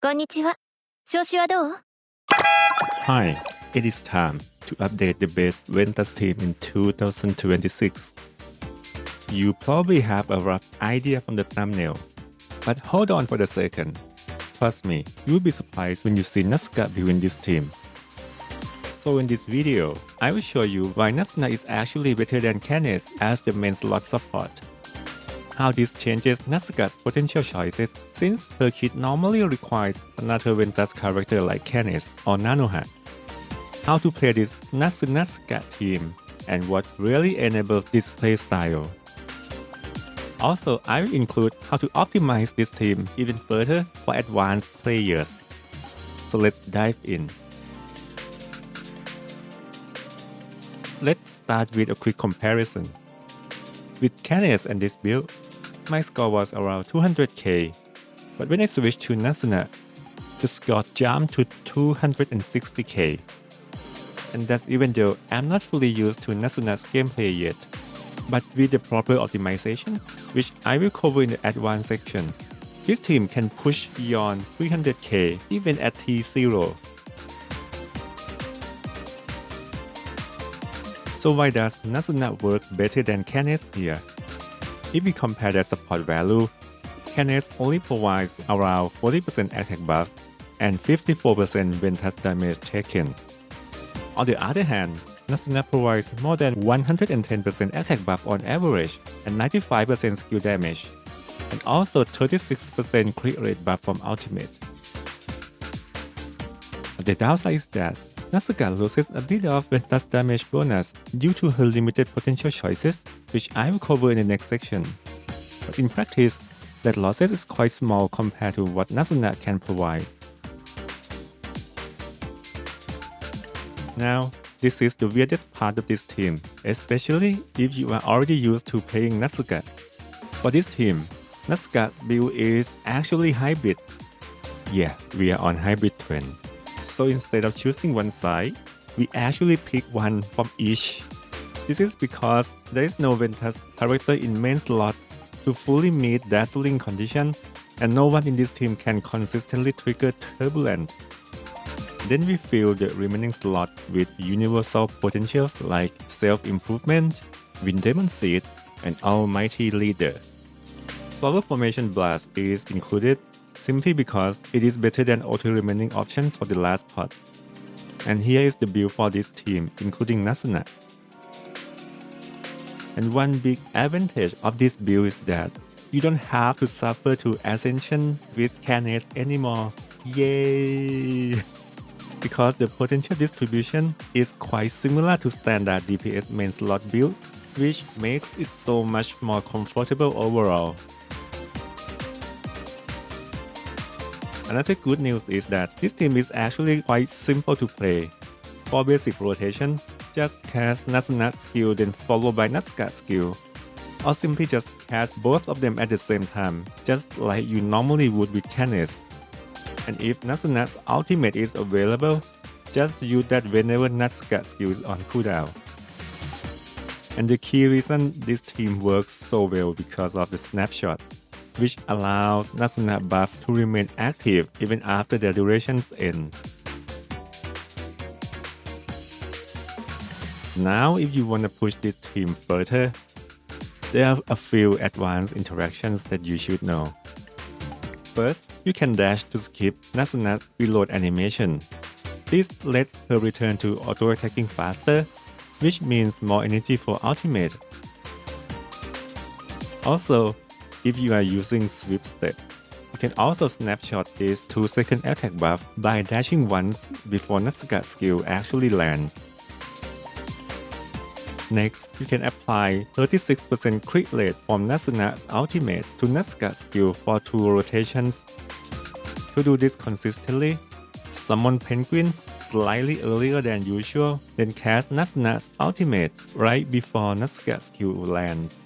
こんにちは。調子はどう? Hi, it is time to update the best Ventus team in 2026. You probably have a rough idea from the thumbnail, but hold on for a second. Trust me, you'll be surprised when you see Nazuka build in this team. So in this video, I will show you why Nazuna is actually better than Canace as the main slot support. How this changes Nazuka's potential choices since her kit normally requires another Ventus character like Canace or Nanoha. How to play this NazuNazuka team and what really enables this playstyle. Also, I will include how to optimize this team even further for advanced players. So let's dive in. Let's start with a quick comparison. With Canace and this build, my score was around 200k, but when I switched to Nazuna, the score jumped to 260k. And that's even though I'm not fully used to Nazuna's gameplay yet. But with the proper optimization, which I will cover in the advanced section, this team can push beyond 300k even at T0. So why does Nazuna work better than Canace here? If we compare the support value, Canace only provides around 40% attack buff and 54% Ventus damage taken. On the other hand, Nazuna provides more than 110% attack buff on average and 95% skill damage, and also 36% crit rate buff from ultimate. The downside is that Nazuka loses a bit of Ventus damage bonus due to her limited potential choices, which I will cover in the next section. But in practice, that losses is quite small compared to what Nazuna can provide. Now, this is the weirdest part of this team, especially if you are already used to playing Nazuka. For this team, Nazuka build is actually hybrid. Yeah, we are on hybrid trend. So instead of choosing one side, we actually pick one from each. This is because there is no Ventus character in main slot to fully meet dazzling condition, and no one in this team can consistently trigger turbulent. Then we fill the remaining slot with universal potentials like self-improvement, Wind Demon Seed, and Almighty Leader. Flower Formation Blast is included simply because it is better than all the remaining options for the last pot. And here is the build for this team, including Nazuna. And one big advantage of this build is that you don't have to suffer to Ascension with Canace anymore. Yay! Because the potential distribution is quite similar to standard DPS main slot builds, which makes it so much more comfortable overall. Another good news is that this team is actually quite simple to play. For basic rotation, just cast Nazuna's skill then followed by Nazuka's skill. Or simply just cast both of them at the same time, just like you normally would with Canace. And if Nazuna's ultimate is available, just use that whenever Nazuka's skill is on cooldown. And the key reason this team works so well because of the snapshot, which allows Nazuna buff to remain active even after their durations end. Now if you want to push this team further, there are a few advanced interactions that you should know. First, you can dash to skip Nazuna's reload animation. This lets her return to auto-attacking faster, which means more energy for ultimate. Also, if you are using sweep step, you can also snapshot this 2-second attack buff by dashing once before Nazuka's skill actually lands. Next, you can apply 36% crit rate from Nazuna's ultimate to Nazuka's skill for 2 rotations. To do this consistently, summon Penguin slightly earlier than usual, then cast Nazuna's ultimate right before Nazuka's skill lands.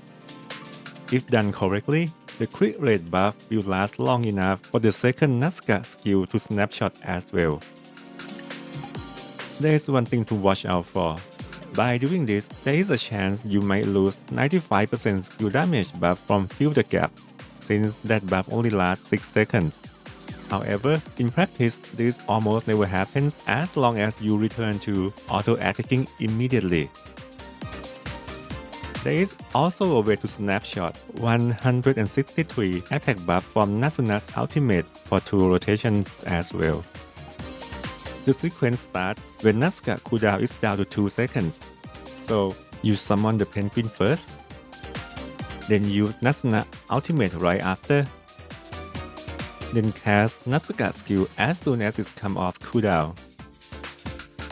If done correctly, the crit rate buff will last long enough for the second Nazuka skill to snapshot as well. There is one thing to watch out for. By doing this, there is a chance you might lose 95% skill damage buff from Fill the Gap, since that buff only lasts 6 seconds. However, in practice, this almost never happens as long as you return to auto-attacking immediately. There is also a way to snapshot 163 attack buff from Nazuna's ultimate for 2 rotations as well. The sequence starts when Nazuka cooldown is down to 2 seconds. So you summon the penguin first, then use Nazuna ultimate right after, then cast Nazuka skill as soon as it comes off cooldown.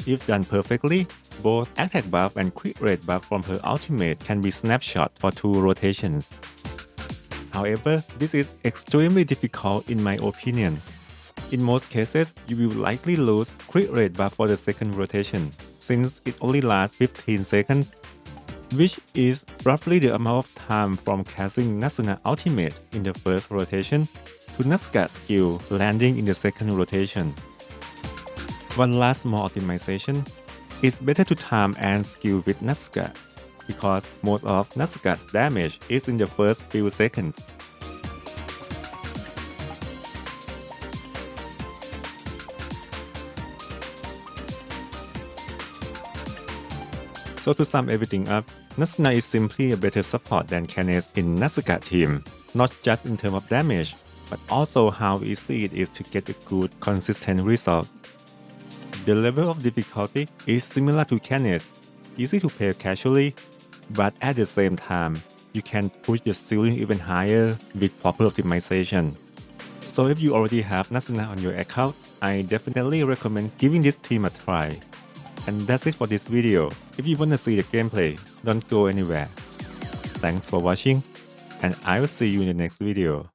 If done perfectly, both attack buff and crit rate buff from her ultimate can be snapshot for 2 rotations. However, this is extremely difficult in my opinion. In most cases, you will likely lose crit rate buff for the second rotation, since it only lasts 15 seconds, which is roughly the amount of time from casting Nazuna ultimate in the first rotation to Nazuka skill landing in the second rotation. One last small optimization. It's better to time and skill with Nazuka, because most of Nazuka's damage is in the first few seconds. So to sum everything up, Nazuna is simply a better support than Canace in Nazuka team, not just in terms of damage, but also how easy it is to get a good, consistent result. The level of difficulty is similar to Canace, easy to play casually, but at the same time, you can push the ceiling even higher with proper optimization. So if you already have Nazuna on your account, I definitely recommend giving this team a try. And that's it for this video. If you wanna see the gameplay, don't go anywhere. Thanks for watching, and I will see you in the next video.